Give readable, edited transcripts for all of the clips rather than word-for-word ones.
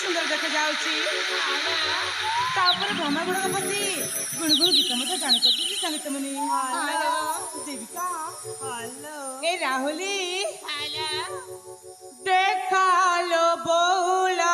सुंदर देखा जाउची तापर भमा गुण बसी गुणगुण गीत मत जान करती की संगीत मनी हेलो देविका हेलो ए राहुली हेलो देखा लो बोला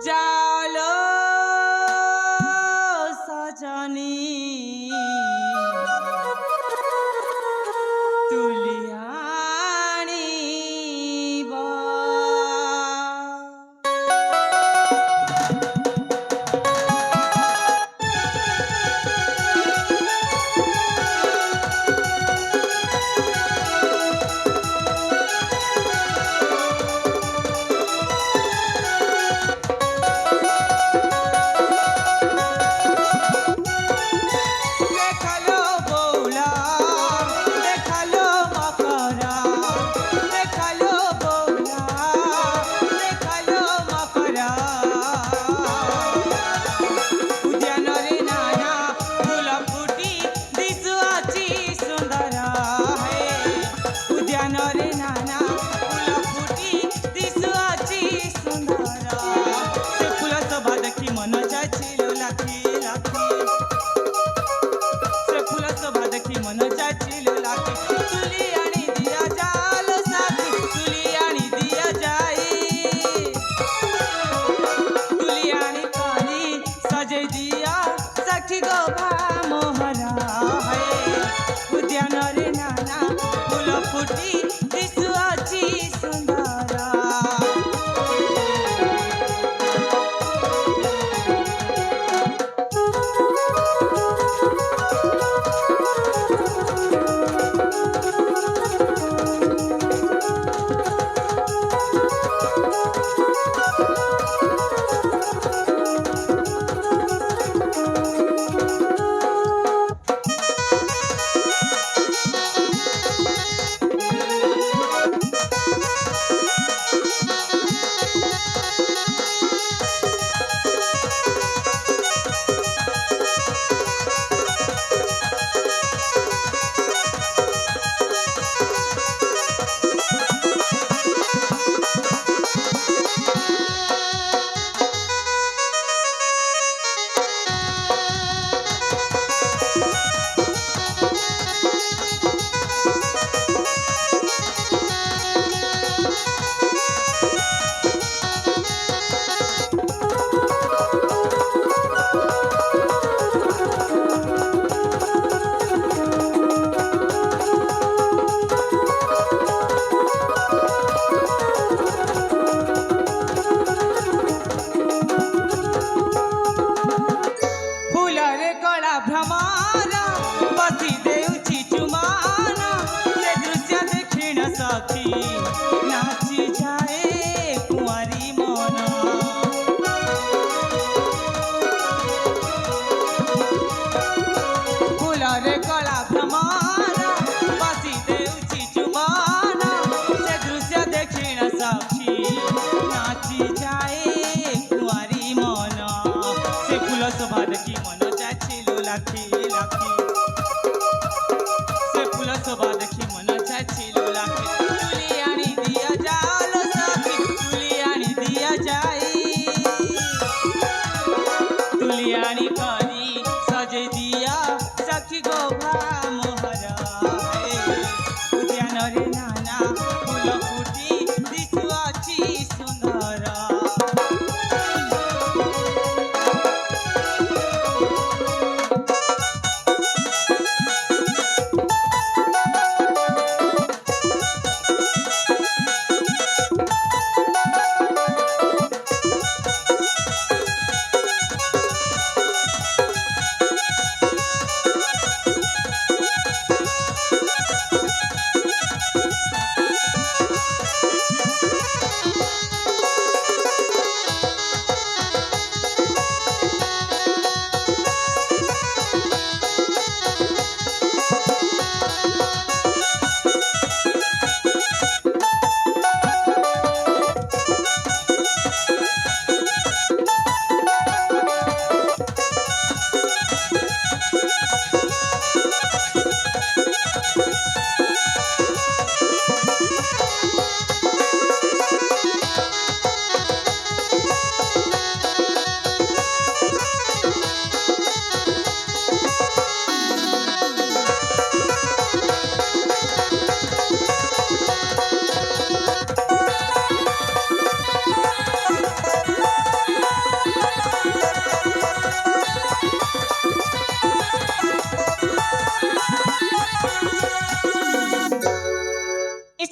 जा नाची जाए कुंवारी मन फूलरे कला भ्रमण बसी देउची चुमन से दृश्य देखिण सखी नाची जाए कुंवारी मन से फूल शोभा देखी मन चाचिलु लाखी लाखी से फूल शोभा देखी मन चाचिलु लाखी तुली आनी दिया जाओ सखी तुली आनी दिया जाए तुली आनी करी सजे दिया सखी गोभा मोहरा उद्यान रे नाना फूल फुटी दिशुअछि सुंदर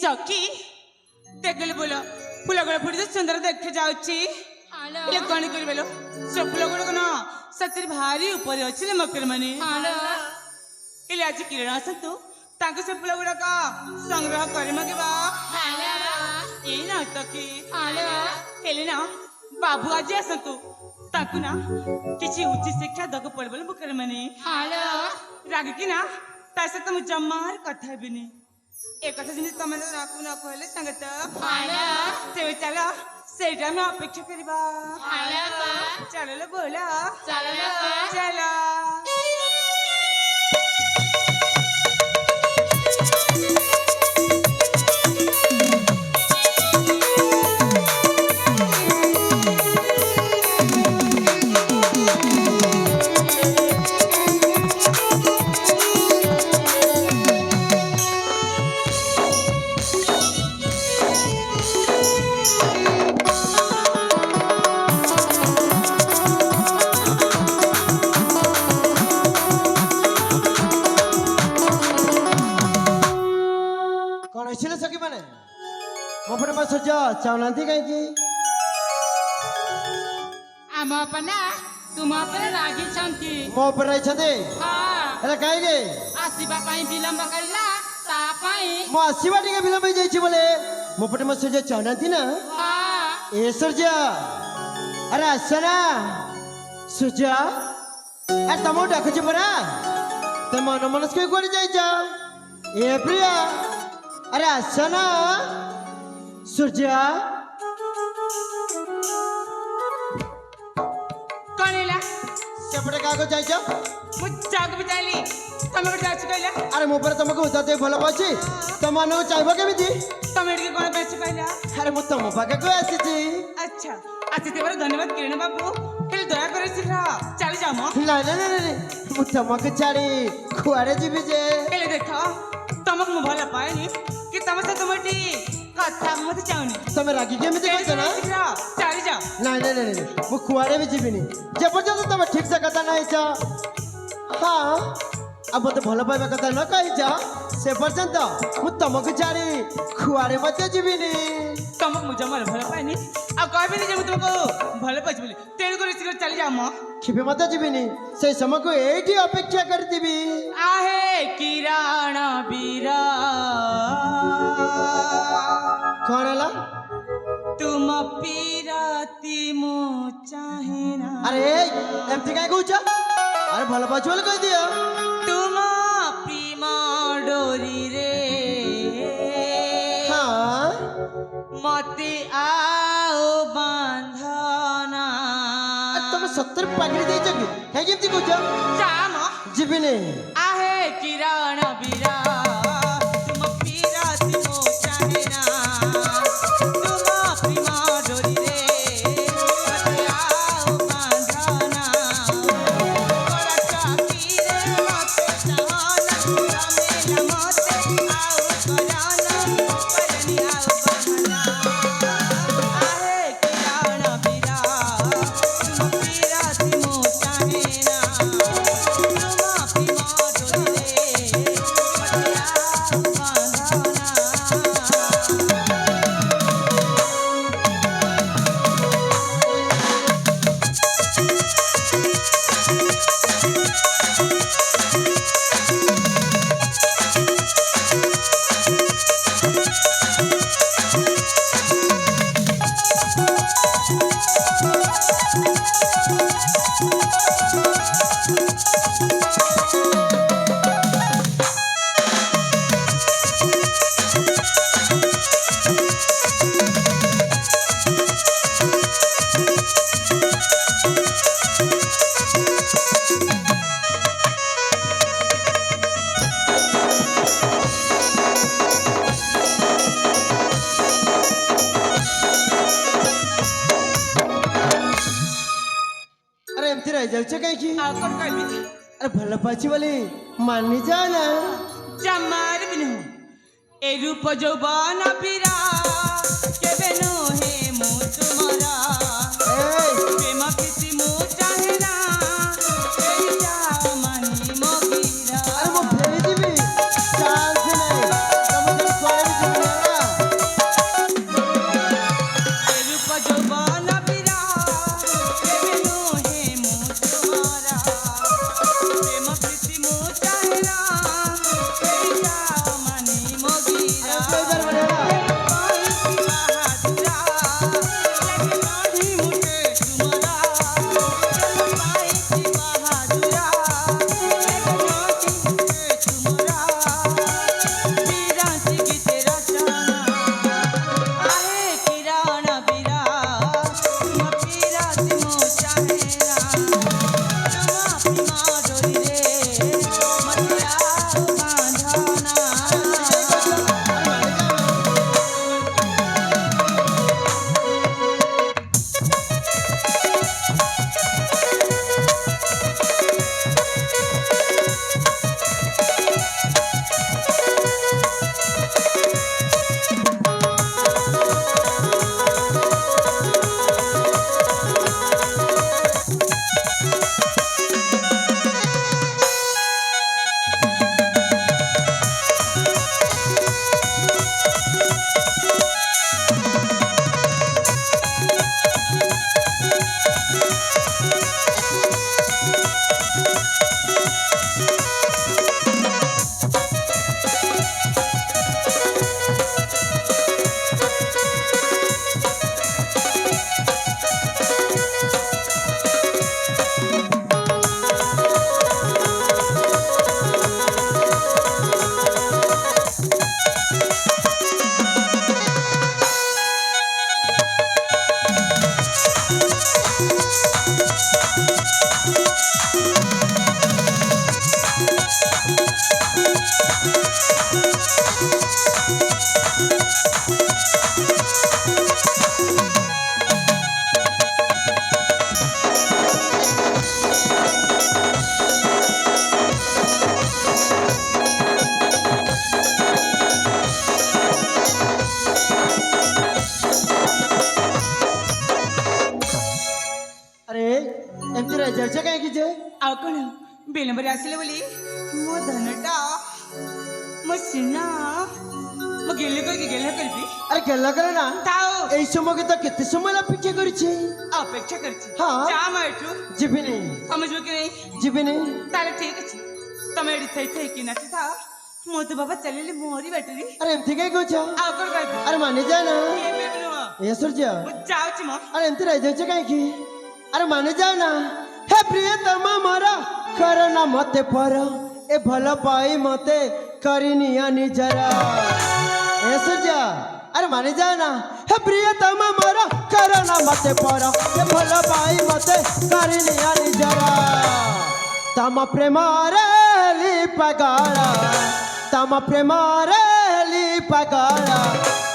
चौकी देख बोलो फूल गुड़ा फुटी सुंदर देखे जाऊँगी ये कौन कर बोलो सब फूल गुड़क न सतरी भारी ऊपर अच्छे मकर माने इले आज किरण आसतु ताको से फूल गुड़ाक संग्रह कर मगेबा ए ना तकी हेले ना बाबू आज आसतु ताको ना किछि उच्च शिक्षा दक पड़बल मकर माने राग की ना तासे तुम जमार कथा हेबिनी एक कथा जिन तुम राखू न कहले संगत से चलो सेटा में अपेक्षा करबा चलो लो बोला चलो चाहती कहीं आम अपना तुम अपने रागी छंती मो पर रही छते हां एला काहे गे आसीबा पई विलंब करिला ता पई मो आसीबा टिके विलंब जाई छी बोले मो पटे मो सजा चाहती ना हां ए सरजा अरे असना सुजा ए तमो डाक छ परा तम मन मनस के कोड जाई जा ए प्रिया अरे असना सुजा कनेला सेपटे कागज जाई जा मुझाक बिचाली तमे को जाच कहला अरे मो पर तुमको उताते भलो पाची तम मन चाहबो केमिति तमे के कोन बेच कहला अरे मो तम पाके को आसी छी अच्छा आते बार धन्यवाद किरण बाबू हेले दया करे शीघ्र चली जा मो ना ना ना ना मो तमको छाड़ी खुआरे जीबी जे हेले देखो तमक मु भला पाएनी कि तम से तुमटी कथा मत चाउनी तमे रागी केमिति कहत ना शीघ्र चली जा ना ना ना मो खुआरे भी जीबिनी जे पर्यंत तमे ठीक से कथा नहीं छ हां अब तो भलो पाइबा कथा न कहि जा से पर्यंत मु तमको छाड़ी खुआरे मत जीबिनी तमक मु जमार भला पाएनी आ कहबिनी जे मु तुमको भला पाइछ बोली तेण करे शीघ्र चली जा मो छिपे मत जीबिनी से समय को एठी अपेक्षा कर दिबी आहे किरण बीरा କଣ ହେଲା? तुम पीराती मो चाहे ना ଆରେ ଏମିତି କାଇଁ କହୁଛ? ଆରେ ଭଲ ପାଉଛୁ ବୋଲି କହିଦିଅ। तुम प्रेम डोरी रे ହଁ मते आओ बांधना ତମେ ସତରେ ପାଗଳି ଦେଇଛ କି? କାହିଁକି ଏମିତି କହୁଛ? जाम ଯିବିନି। आहे किरण बीरा तुम पीराती मो चाहे ना तुम प्रेम डोरी रे मते आओ बांधना बड़ा चाकी रे मते चाहना रमेला मते आओ कराना परनी आओ बहना आहे किरण बीरा तुम पीराती मो चाहे ना तुम प्रेम डोरी रे मते आओ बांधना ଆରେ ଏମିତି ରହିଯାଉଛ କାହିଁକି? ଆଉ କଣ କହିବି ଆରେ ଭଲ ପାଉଛି ବୋଲି ମାନି ଯାଅ ନା। जमार बिनु ए रूप যৌবন পীরা কেবে নহে মু তোমারা ଏଇ, প্রেম প্রীতি মু চাহে না এই যা মানি মগিরা ଆରେ ମୁଁ ଫେରିଯିବି। ଚାନ୍ସ ନାହିଁ। ତମେ ଯଦି କୁଆଡ଼େ ବି ଯିବିନି ହେଲା। ए रूप যৌবন পীরা কেবে নহে মু তোমারা প্রেম প্রীতি মু চাহে না এই যা মানি মগিরা ଆରେ ଏଇବାର ବଢ଼ିଆ ହେଲା। ଏମିତି ରହିଯାଉଛ କାହିଁକି ଯେ? ଆଉ କଣ ବିଳମ୍ବରେ ଆସିଲେ ବୋଲି ମୋ ଧନଟା ମୋ ସିନା ମୁଁ ଗେଲ କରିବି ଆରେ ଗେଲ କରେ ନା, ଥାଉ এই সময় তো কেতে সময় অপেক্ষা করেছি। ଅପେକ୍ଷା କରିଛି ହଁ। ଯା ମା ଏଠୁ ଯିବିନି ତମେ ଯିବ କି ନାହିଁ? ଯିବିନି। ତାହେଲେ ଠିକ ଅଛି ତମେ ଏଠି ଥାଇ ଥାଇକି ନାଚି ଥାଅ ମୁଁ ତ ବାବା ଚାଲିଲି ମୋରି ବାଟରେ। ଆରେ ଏମିତି କାଇଁ କହୁଛ? ଆଉ କଣ କହିବି? ଆରେ ମାନି ଯା ନା। ଏବେ ବି ନୁହଁ। ଏ ସୂର୍ଯ୍ୟ ମୁଁ ଯାଉଛି ମ। ଆରେ ଏମିତି ରହିଯାଉଛ କାହିଁକି? ଆରେ ମାନି ଯାଅ ନା। ହେ ପ୍ରିୟତମ ମୋର କରନା ମତେ ପର ଏ ଭଲ ପାଇ ମତେ କରିନିଆ ନିଜର। ଏ ସୂର୍ଯ୍ୟ ଆରେ ମାନି ଯାଅ ନା। ହେ ପ୍ରିୟତମ ମୋର କରନା ମତେ ପର ଏ ଭଲ ପାଇ ମତେ କରିନିଆ ନିଜର। ତମ ପ୍ରେମରେ ହେଲି ପାଗଳ ତମ ପ୍ରେମରେ ହେଲି ପାଗଳ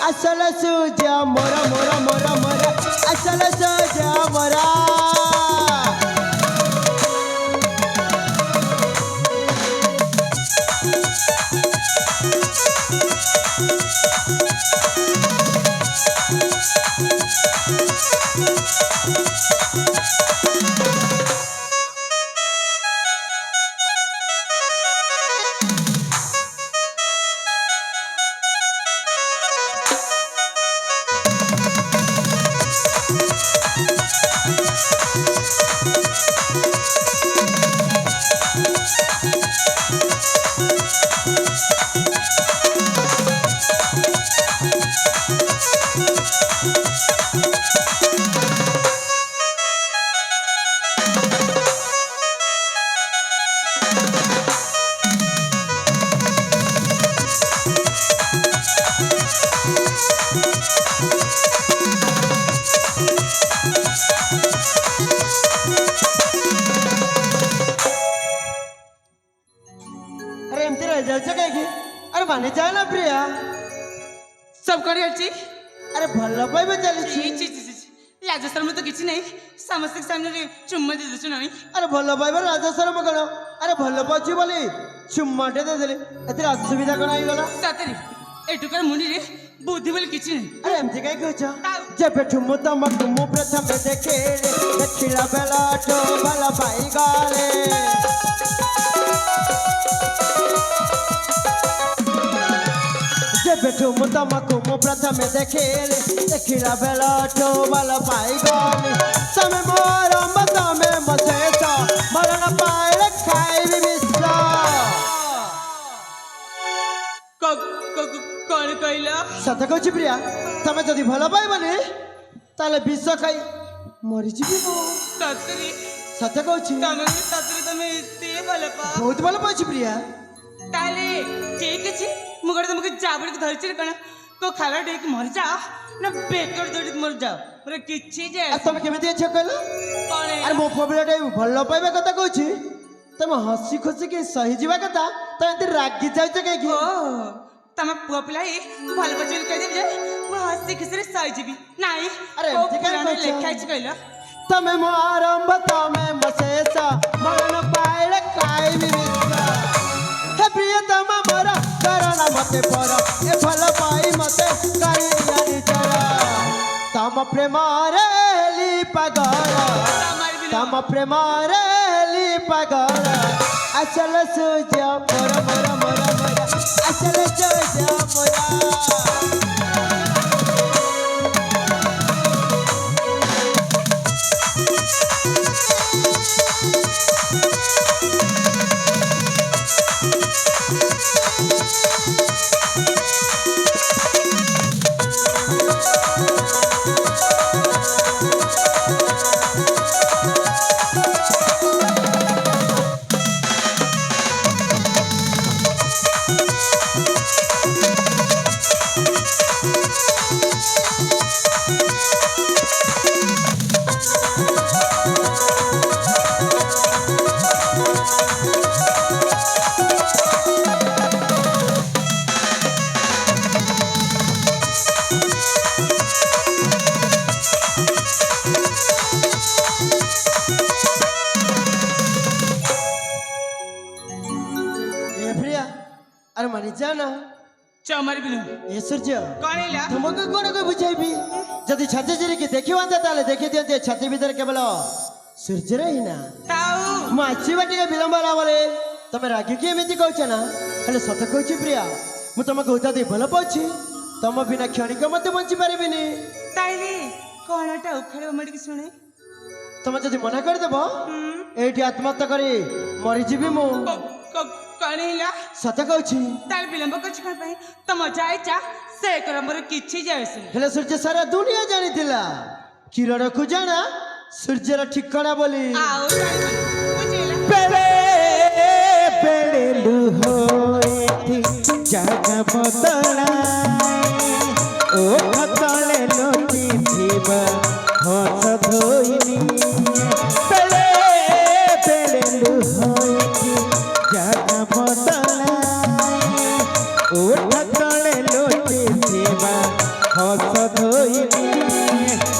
আসলে সূর্য মোরা মোরা মোরা মোরা আসলে সূর্য মোরা अरे एमती रह जाए कहीं अरे माने जाए ना प्रिया सब करी अछि। अरे भल पाइबे चली ची ची ची ची लाज शर्म तो किछि नहीं। समस्त के सामने रे चुम्मा दे दछु नहीं। अरे भल पाइबे राजस्वर मगण अरे भल पाची बोली चुम्माटे दे देले एतिर असुविधा कोन आइ गला सतरी एटुकर मुनि रे बुद्धि बोल किछि नहीं। अरे एमती काई कहछ जेबे ठुमु तमक मु प्रथम देखे देखिला बेला तो भल पाई गाले जेबे ठुमु तमक मु प्रथम देखे देखिला बेला तो भल पाई गाले समय मोर मत में मसेसा मरण पाए खाई बिस्सा कौन कहला? सत कहछ प्रिया तमे जदी भल पाइबनी ताले विष खाई मरि जिबी सतरी सत कहछ तमे एते भल पा बहुत भल पाछ प्रिया ताले ठीक अछि। मु गड तुमके जाबड़ के धरछि कण को खाला डेक मर जा ना बेकर दड़ी मर जा रे किछि जे आ तमे केमिति छ कहला कौन अरे मो फोबिलाटे भल पाइबा कथा कहछ तमे हसी खुशी के सही जीवा कथा त एते रागी जाय छ के ओ तमे पुआ पिलाई भल बचल कह दे जे मु हंसी खिसरे सही जीबी नाही। अरे ओ ठीक है, पुराने कहछ। लेखा छ कहला तमे मो आरंभ तमे मसेसा मरण पाए खाई बिस्सा हे प्रियतम मोरा करना मते पर ए भल पाई मते करिया निचरा तम प्रेमारे ली पागल तम प्रेमारे ली पागल अचल सूझ मोरा मोरा मोरा मोरा अचल सूझ मोरा अरे मानी जाना चमर बिनु ए सूर्य कौन हैला तुमको कोन को बुझाइबी जदि छाती जरी के देखिवांता ताले देखि दियते छाती भीतर केवल सूर्य रही ना ताऊ माची बाटी के विलंब लावले तमे रागी के एमिति कहछ ना हेले सत कहछि प्रिया मु तुमको उता दे भल पाछि तम बिना क्षणिक मते बंची पारिबिनी ताइले कोनटा उखड़े मडी के सुने तमे जदि मना कर देबो एठी आत्महत्या करी मरि जिबी मु କଣ ହେଲା ସତ କହୁଛି ତାର ବିଳମ୍ବ କରୁଛି କଣ ପାଇଁ ତମ ଯାଇଚା ସେ ମୋର କିଛି ଯାଉସି ହେଲେ ସୂର୍ଯ୍ୟ ସାରା ଦୁନିଆ ଜାଣିଥିଲା କିରଣକୁ ଜାଣା ସୂର୍ଯ୍ୟର ଠିକଣା ବୋଲି ଆଉ ଜାଣିବନି ବୁଝିଲା ବେଳେ ବେଳେ ଲୁହ ଏଠି ଜାଗା ବଦଳାଏ ଓ ତଳେ ଲୁଚିଥିବା ହସ ଧୋଇନି ବେଳେ ବେଳେ ଲୁହ ଏଠି ଜାଗା ବଦଳାଏ ଓ ତଳେ ଲୁଚିଥିବା ହସ ଧୋଇନି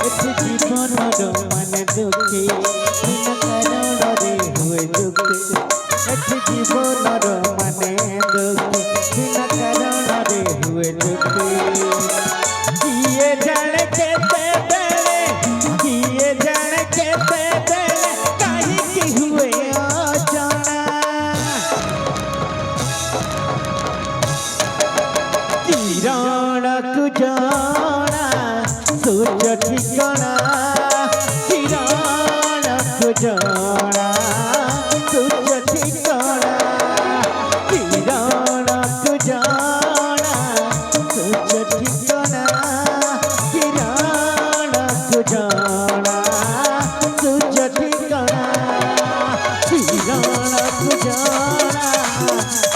ଏଠି ଜୀବନର ମାନେ ଦୁଃଖୀ ବିନା କାରଣରେ ହୁଏ ଦୁଃଖୀ ଏଠି ଜୀବନର ମାନେ ଦୁଃଖୀ ବିନା କାରଣରେ ହୁଏ ଦୁଃଖୀ କିଏ ଜାଣେ କେତେବେଳେ କିଏ ଜାଣେ କେତେବେଳେ କାହିଁକି ହୁଏ ଅଜଣା କିରଣକୁ ଜଣା ସୂର୍ଯ୍ୟ ଠିକଣା କିରଣକୁ ଜଣା ସୂର୍ଯ୍ୟ ଠିକଣା କିରଣକୁ ଜଣା ସୂର୍ଯ୍ୟ ଠିକଣା କିରଣକୁ ଜଣା ସୂର୍ଯ୍ୟ ଠିକଣା କିରଣକୁ ଜଣା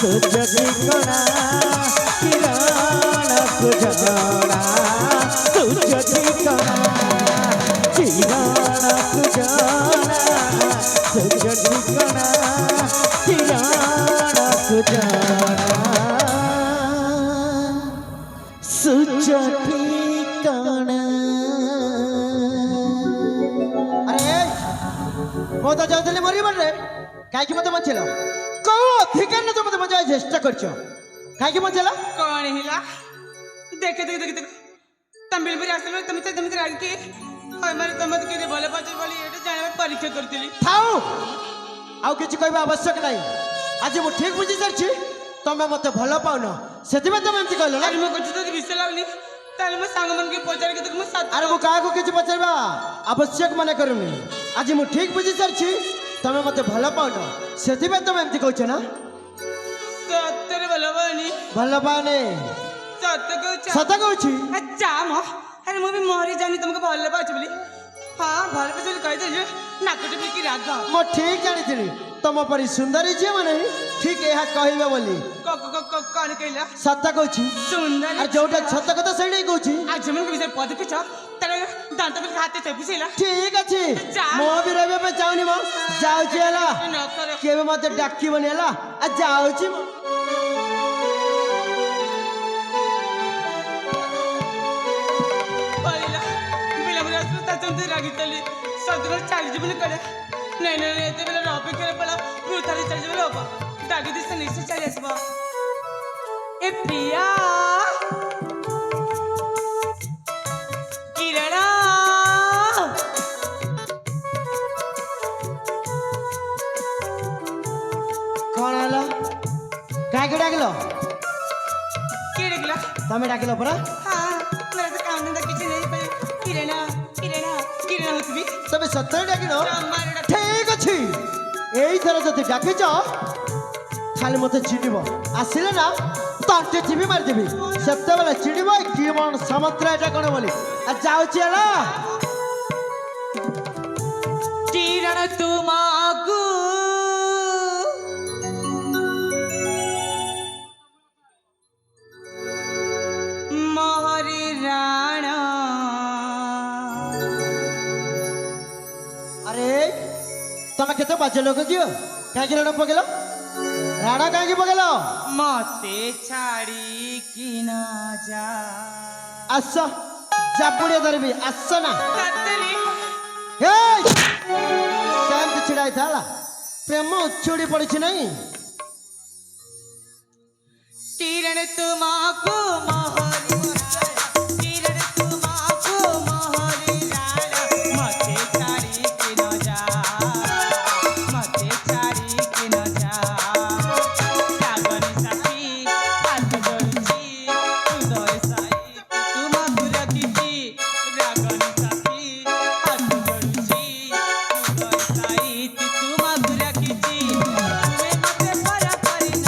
ସୂର୍ଯ୍ୟ ଠିକଣା କିରଣକୁ ଜଣା ସୂର୍ଯ୍ୟ ଠିକଣା କିରଣକୁ ଜଣା ସୂର୍ଯ୍ୟ ଠିକଣା କିରଣକୁ ଜଣା ସୂର୍ଯ୍ୟ ଠିକଣା ଆରେ ମୁଁ ତ ଯାଉଥିଲି ମରିବାରେ କାହିଁକି ମତେ ବଞ୍ଚେଇଲ କୋଉ ଅଧିକାର ତ ମତେ ବଞ୍ଚାଇବା ଚେଷ୍ଟା କରିଛ କାହିଁକି ବଞ୍ଚେଇଲ କଣ ହେଲା ଦେଖେ ଦେଖେ ଦେଖେ ଦେଖ ତମେ ବିଳମ୍ବରେ ଆସିଲ ତମେ ତମେ ରାଗିକି হয় ମାନେ ତମେ ମତେ କେତେ ଭଲ ପାଉଛ ବୋଲି ଏଇଟା ଜାଣିବା ପରୀକ୍ଷା କରିଥିଲି ଥାଉ ଆଉ କିଛି କହିବା ଆବଶ୍ୟକ ନାହିଁ ଆଜି ମୁଁ ଠିକ ବୁଝି ସାରିଛି ତମେ ମତେ ଭଲ ପାଉନ ସେଥିପାଇଁ ତମେ ଏମିତି କହିଲ ନା ଆରେ ମୋ କଥା ଯଦି ବିଷୟ ଲାଗୁନି ତାହେଲେ ମୋ ସାଙ୍ଗମାନଙ୍କୁ ପଚାରିକି ଦେଖ ମୁଁ ସାତ ଆରେ ମୁଁ କାହାକୁ କିଛି ପଚାରିବା ଆବଶ୍ୟକ ମାନେ କରୁନି ଆଜି ମୁଁ ଠିକ ବୁଝି ସାରିଛି ତମେ ମତେ ଭଲ ପାଉନ ସେଥିପାଇଁ ତମେ ଏମିତି କହୁଛ ନା ସତରେ ଭଲ ପାଉନି ଭଲ ପାଉନି ସତ କହୁଛ ସତ କହୁଛି ଆଚ୍ଛା ମ ଆରେ ମୁଁ ବି ମରି ଜାଣି ତମକୁ ଭଲ ପାଉଛି ବୋଲି ହଁ ଭଲ ପାଉଛି ବୋଲି କହିଦେଲି ନାକଟି ବିକି ରାଗ ମୁଁ ଠିକ ଜାଣିଥିଲି ତମ ପରି ସୁନ୍ଦରୀ ଝିଅ ମାନେ ଠିକ ଏହା କହିବେ ବୋଲି କଣ କହିଲା ସତ କହୁଛି ସୁନ୍ଦର আর ଯୋଉটা সত্য কথা সেইটাই কইছি আর যেমন বিষয় পদক্ষেপ তাহলে দান্ত বিল হাতে চেপিছিলা ঠিক আছে যা। ମୁଁ ବି ରହିବା ପାଇଁ ଚାହୁଁନି ମ ଯାଉଛି ହେଲା ନକର କେବେ ମତେ ଡାକିବନି ହେଲା ଆଉ ଯାଉଛି ମୁଁ। ପଳିଲା ବିଳମ୍ବରେ ଆସିଲା ତା ସେମିତି ରାଗିଥିଲି ସଦର ଚାଲିଯିବୁନି କରେ ନାଇଁ ନାଇଁ ନାଇଁ ଏତେ ବେলা ଅପେକ୍ଷାରେ ପଳା ବୃଥାରେ ଚାଲିଯିବ ହବ ଡାକିଦି ସେ ନିଶ୍ଚୟ ଚାଲି ଆସିବ ଏ ପ୍ରିୟା କିରଣ କଣ ହେଲା କାହିଁକି ଡାକିଲ କିଏ ଡାକିଲା ତମେ ଡାକିଲ ପରା ହଁ ମୋର ତ କାମ ଧନ୍ଦା କିଛି ନାହିଁ ପାଇଁ କିରଣ କିରଣ କିରଣ ହଉଥିବି ତମେ ସତରେ ଡାକିଲ ଜମାରୁ ଡାକ ଠିକ ଅଛି ଏଇଥର ଯଦି ଡାକିଛ ଖାଲି ମତେ ଚିଡ଼ିବ ଆସିଲେ ନା ତଣ୍ଟି ଚିବି ମାରିଦେବି ସେତେବେଳେ ଚିଡ଼ିବ କି ମନ ସମତ୍ର ଏଟା କଣ ବୋଲି ଆଉ ଯାଉଛି ହେଲା किरण तुमको मोहरी राणा अरे तमे केते बाजे लोग कियो काहे राणा पगेलो राणा काहे पगेलो मते छाड़ी कि ना जा आस जापुड़े धरबी आस ना कतली हे शांत छिड़ाई थाला प्रेम उछुड़ी पड़ी नहीं किरण तुमको मोहरी किरण तुमको मोहरी राणा मते छाड़ी कि ना जा मते छाड़ी कि ना जा रागन साथी हाथ जोड़ची हृदय साई तुमको रखिची रागन साथी हाथ जोड़ची हृदय साई तुमको रखिची तुम्हें मते परा परी न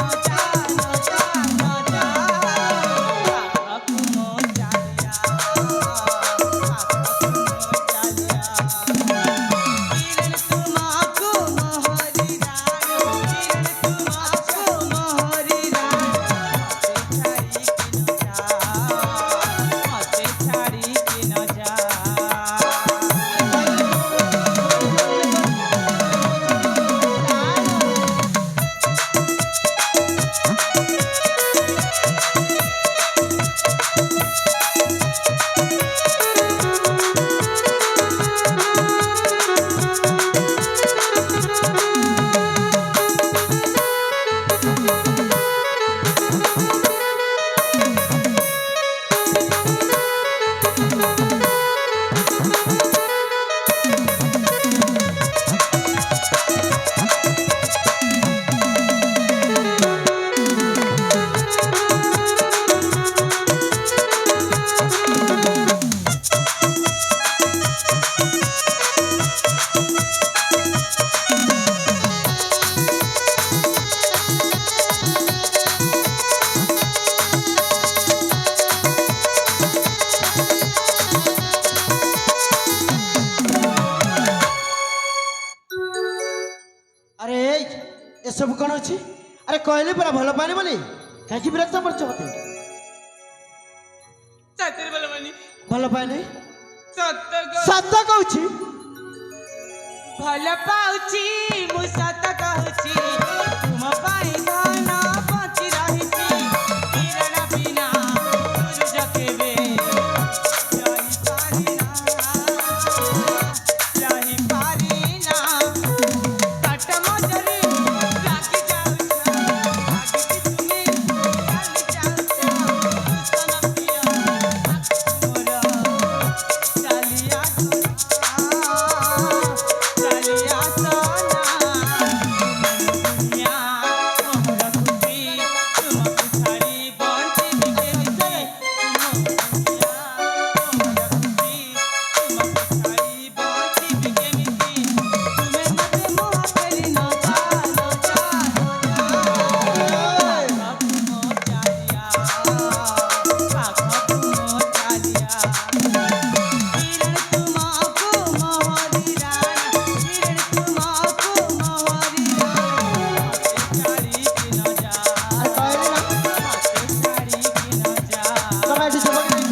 କହିଲି ପରା ଭଲ ପାଇନି ବୋଲି କାହିଁକି ବିରକ୍ତ କରୁଛ ମତେ? ସତରେ ଭଲ ପାଉନି। ଭଲ ପାଇନି ସତ ସତ କହୁଛି। ଭଲ ପାଉଛି ମୁଁ ସତ କହୁଛି ତୁମ ପାଇଁ ଧନ ବଞ୍ଚି ରହିଛି କିରଣ ବିନା ସୂର୍ଯ୍ୟ କେବେ ରହିପାରିନା କାଟ ମଜରେ ଲାଗି ଯାଉଛ ଲାଗିକି ତୁମେ ଚାଲି ଯାଉଛ ଭୂଷଣ ପ୍ରିୟ ମୋର ଚାଲିଆ ଚାଲିଆ ସନା ଦୁନିଆ ମୋର ଖୁସି ତୁମକୁ ଛାଡ଼ି ବଞ୍ଚିବି କେମିତି ତୁମ ଦୁନିଆ ମୋର ଖୁସି ତୁମକୁ ଛାଡ଼ି ବଞ୍ଚିବି କେମିତି ତୁମେ ମୋତେ ମୋହ ଫେରି ନ ଯା ପାଖକୁ ମୋ ଚାଲିଆ ପାଖକୁ ମୋ ଚାଲିଆ किरण तुमको मोहरी राना किरण तुमको मोहरी राना छाड़ी की न जा କହିଲି ନା छाड़ी की न जा ତମେ ଏଠି ଯିବ କି ନାହିଁ?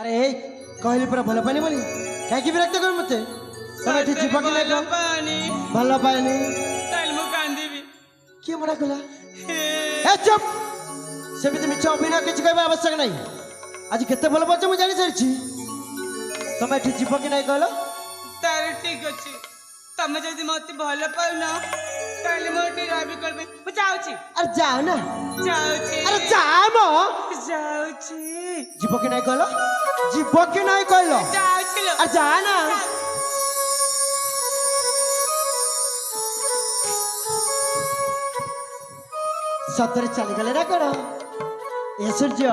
ଆରେ ଏଇ କହିଲି ପରା ଭଲ ପାଇନି ବୋଲି କାହିଁକି ବିରକ୍ତ କର ମତେ? ତମେ ଏଠି ଯିବ କି ନାହିଁ? ଭଲ ପାଉନି ଭଲ ପାଇନି ତାହେଲେ ମୁଁ କାନ୍ଦିବି କିଏ ମନା କଲା? ଏ ଚୁପ୍! ସେମିତି ମିଛ ଅଭିନୟ କିଛି କହିବା ଆବଶ୍ୟକ ନାହିଁ। ଆଜି କେତେ ଭଲ ପାଉଛ ମୁଁ ଜାଣି ସାରିଛି। ତମେ ଏଠି ଯିବ କି ନାହିଁ କହିଲ? ତାର ଠିକ ଅଛି ତମେ ଯଦି ମତେ ଭଲ ପାଉନ ତାହେଲେ ମୁଁ ଏଠି ରହିବି କରିବି ମୁଁ ଯାଉଛି ଆରେ ଯାଅ ନା। ଯାଉଛି ଆରେ ଯା ମ। ଯାଉଛି ଯିବ କି ନାହିଁ କହିଲ? ଯିବ କି ନାହିଁ କହିଲ? ଯାଉଛି ଲୋ। ଆରେ ଯା ନା। ସତରେ ଚାଲିଗଲେ ନା କଣ? ଏ ସୂର୍ଯ୍ୟ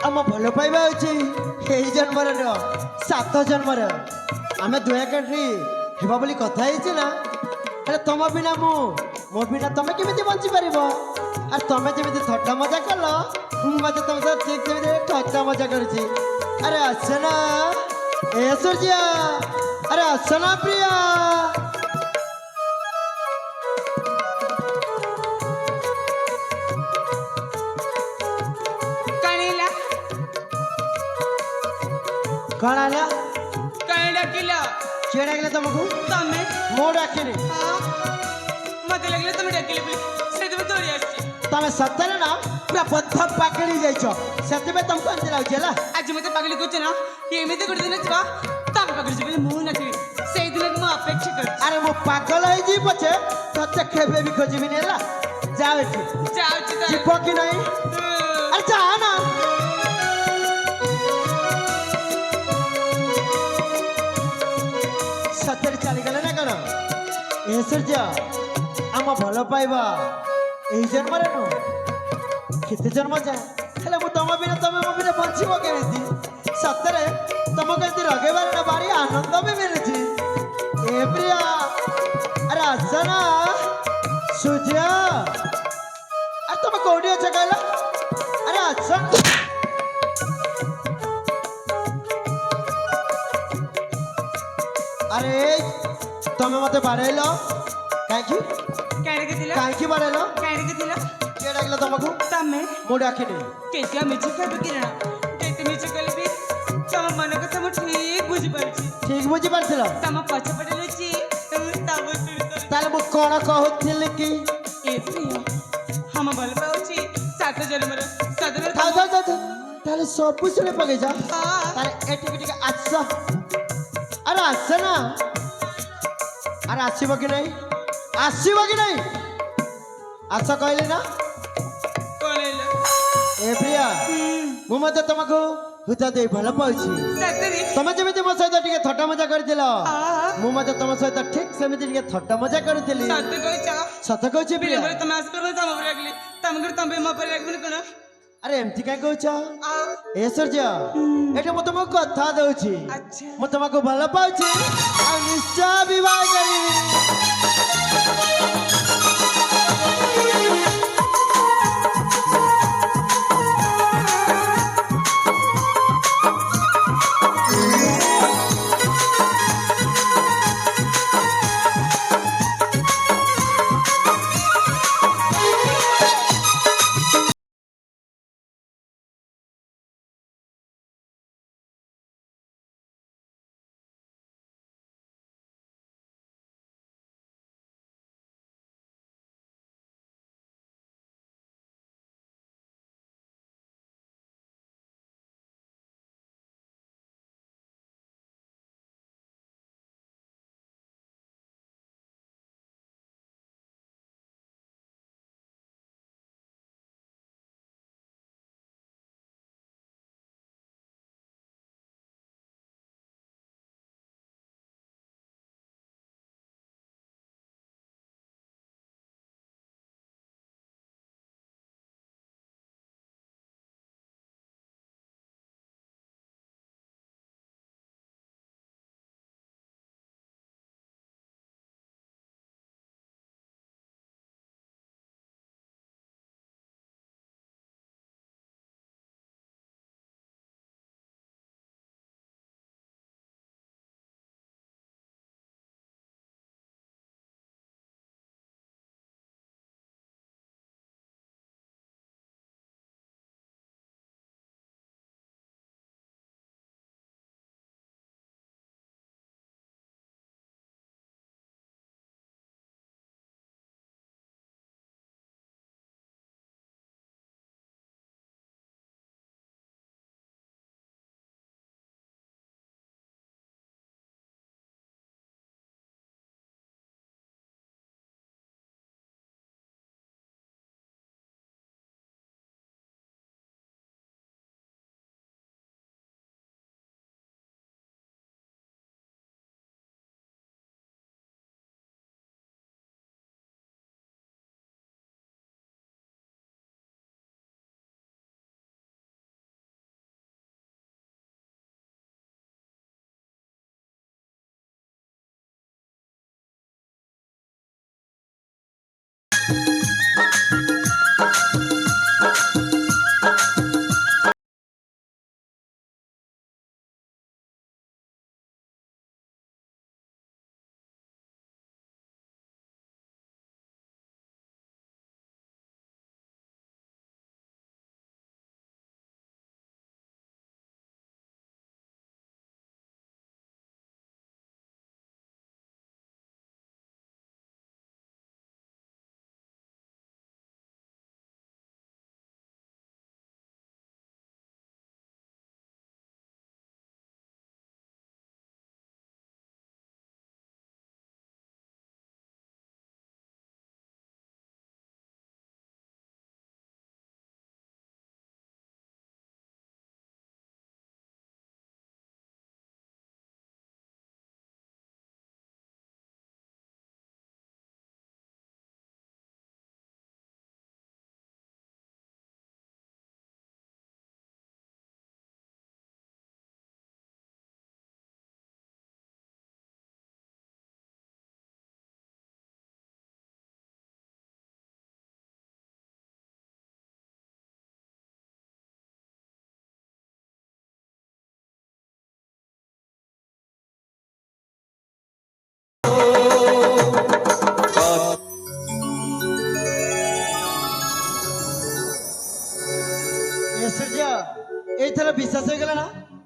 ଆମ ଭଲ ପାଇବା ହଉଛି ଏଇ ଜନ୍ମର ନୁହଁ 7 ଜନ୍ମର। ଆମେ ଦୁହେଁ ହେବା ବୋଲି କଥା ହେଇଛି ନା। ହେଲେ ତମ ବିନା ମୁଁ ମୋ ବିନା ତମେ କେମିତି ବଞ୍ଚି ପାରିବ? ଆରେ ତମେ ଯେମିତି ଥଟ୍ଟା ମଜା କଲ ମୁଁ ମଧ୍ୟ ତମ ସହ ଠିକ ସେମିତି ଥଟ୍ଟା ମଜା କରୁଛି। ଆରେ ଆସ ନା ଏ ସୂର୍ଯ୍ୟ, ଆରେ ଆସ ନା ପ୍ରିୟା। କଣିଲା କଣ ହେଲା? କାହିଁ ଡାକିଲ? କିଏ ଡାକିଲା ତମକୁ? ତମେ ମୁଁ ଡାକିନି। ହଁ ମତେ ଲାଗିଲା ତମେ ଡାକିଲେ ବୋଲି ସେଇଥିପାଇଁ ଦୌଡ଼ି ଆସିଛି। ତମେ ସତରେ ନା ପୁରା ବଦ୍ଧ ପାଗଳି ଯାଇଛ, ସେଥିପାଇଁ ତମକୁ ଏମିତି ଲାଗୁଛି ହେଲା। ଆଜି ମତେ ପାଗଳି କହୁଛ ନା ଏମିତି ଗୋଟେ ଦିନ ଯିବ ତମେ ପାଗଳି ଯିବ ମୁଁ ନାଚିବି ସେଇଦିନକୁ ମୁଁ ଅପେକ୍ଷା କରୁଛି। ଆରେ ମୁଁ ପାଗଳ ହେଇଯିବି ପଛେ ତତେ କେବେ ବି ଖୋଜିବିନି ହେଲା। ଯାଅ ଏଠି। ଯାଉଛି ଯିବ କି ନାହିଁ? ଆରେ ଯା ନା। ସତରେ ଚାଲିଗଲେ ନା କଣ? ଏ ସୂର୍ଯ୍ୟ ଆମ ଭଲ ପାଇବା এই জন্মরে নু কেতে জন্ম যায়, ହେଲେ ମୁଁ ତମ ବିନା ତମେ ମୋ ବିନା ବଞ୍ଚିବ କେମିତି? ସତରେ ତମକୁ ଏମିତି ଲଗେଇବାର ଭାରି ଆନନ୍ଦ ବି ମିଳୁଛି। ଏ ପ୍ରିୟା ଆରେ ଆସ ନା ସୂର୍ଯ୍ୟ ଆରେ ତମେ କୋଉଠି ଅଛ କହିଲ? ଆରେ ଆସ ଆରେ ତମେ ମତେ ବାଡେଇଲ କାହିଁକି? କାହିଁକି ବାଡେଇଲ? କିଏ ଡାକିଲ ତମକୁ? ତମେ ମୁଁ ଡାକିନି। କେତେ ମିଛ କହିବ କିରଣ, କେତେ ମିଛ କହିଲେ ବି ତମ ମନ କଥା ମୁଁ ଠିକ ବୁଝିପାରୁଛି। ଠିକ ବୁଝିପାରିଥିଲ? ତମ ପଛପଟେ ଲୁଚି ତମ ତାହେଲେ ମୁଁ କଣ କହୁଥିଲି କି? ଏ ପ୍ରିୟ ଆମ ଭଲ ପାଉଛି ସାତ ଜନ୍ମର ସଦର ଥାଉ ଥାଉ ଥାଉ ଥାଉ। ତାହେଲେ ସବୁ ଶୁଣି ପକେଇଛ। ତାହେଲେ ଏଠିକି ଟିକେ ଆସ। ଆରେ ଆସ ନା। ଆରେ ଆସିବ କି ନାହିଁ? ଆସିବ କି ନାହିଁ? ଆସ କହିଲି ନା। ପଳେଇଲ ଏ ପ୍ରିୟା ମୁଁ ମଧ୍ୟ ତମକୁ ହୃଦୟ ଦେଇ ଭଲ ପାଉଛି। ସତରେ ତମେ ଯେମିତି ମୋ ସହିତ ଟିକେ ଥଟ୍ଟା ମଜା କରିଥିଲ, ମୁଁ ମଧ୍ୟ ତମ ସହିତ ଠିକ ସେମିତି ଟିକେ ଥଟ୍ଟା ମଜା କରିଥିଲି। ସତ କହୁଛ ସତ କହୁଛି ପ୍ରିୟା। ବିଳମ୍ବରେ ତମେ ଆସିପାରିବ ତମ ଉପରେ ରାଗିଲି ତମ ଘରେ ତମେ ମୋ ଉପରେ ରାଗିବନି କଣ? ଆରେ ଏମିତି କାଇଁ କହୁଛ? ଏ ସୂର୍ଯ୍ୟ ଏଠି ମୁଁ ତମକୁ କଥା ଦଉଛି, ଆଚ୍ଛା ମୁଁ ତମକୁ ଭଲ ପାଉଛି ଆଉ ନିଶ୍ଚୟ ବିବାହ କରିବି।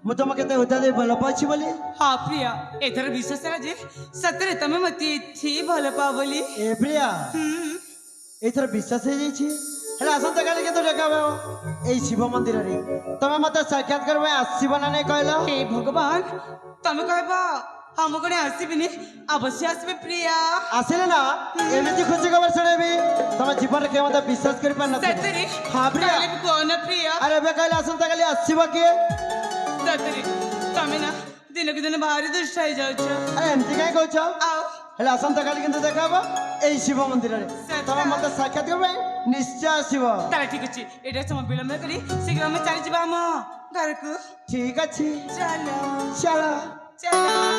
ମୁଁ ତମ କେତେ ହୃଦୟ ଦେଇ ଭଲ ପାଉଛି ବୋଲି। ହଁ ପ୍ରିୟା, ଏଥର ବିଶ୍ୱାସ ହେଲା ଯେ ସତରେ ତମେ ମତେ ଏଠି ଭଲ ପାଅ ବୋଲି। ଏ ପ୍ରିୟା, ଏଇଥର ବିଶ୍ୱାସ ହେଇଯାଇଛି। ହେଲେ ଆସନ୍ତା କାଲି କିନ୍ତୁ ଦେଖା ହେବ ଏଇ ଶିବ ମନ୍ଦିରରେ। ତମେ ମତେ ସାକ୍ଷାତ କରିବା ପାଇଁ ଆସିବ ନା ନାଇଁ କହିଲ? ହେ ଭଗବାନ, ତମେ କହିବ ହଁ ମୁଁ କଣ ଆସିବିନି? ଅବଶ୍ୟ ଆସିବେ ପ୍ରିୟା। ଆସିଲେ ନା ଏମିତି ଖୁସି ଖବର ଶୁଣେଇବି ତମେ ଜୀବନରେ କେବେ ମତେ ବିଶ୍ୱାସ କରିପାରିନଥିବ। ସତରେ? ହଁ ପ୍ରିୟା। ତାହେଲେ ବି କୁହ ନା ପ୍ରିୟା। ଆରେ ଏବେ କହିଲେ ଆସନ୍ତା କାଲି ଆସିବ କିଏ? ସତରେ ତମେ ନା ଦିନକୁ ଦିନ ଭାରି ଦୁଷ୍ଟ ହେଇଯାଉଛ। ଆରେ ଏମିତି କାହିଁ କହୁଛ? ଆଉ ହେଲେ ଆସନ୍ତା କାଲି କିନ୍ତୁ ଦେଖା ହବ ଏଇ ଶିବ ମନ୍ଦିରରେ। ତମେ ମତେ ସାକ୍ଷାତ କରିବା ପାଇଁ ନିଶ୍ଚୟ ଆସିବ। ତାହେଲେ ଠିକ ଅଛି, ଏଇଟା ସମୟ ବିଳମ୍ବ କରି ଶୀଘ୍ର ଆମେ ଚାଲିଯିବା ଆମ ଘରକୁ। ଠିକ ଅଛି, ଚାଲ ଚାଲ। ଚାଲ।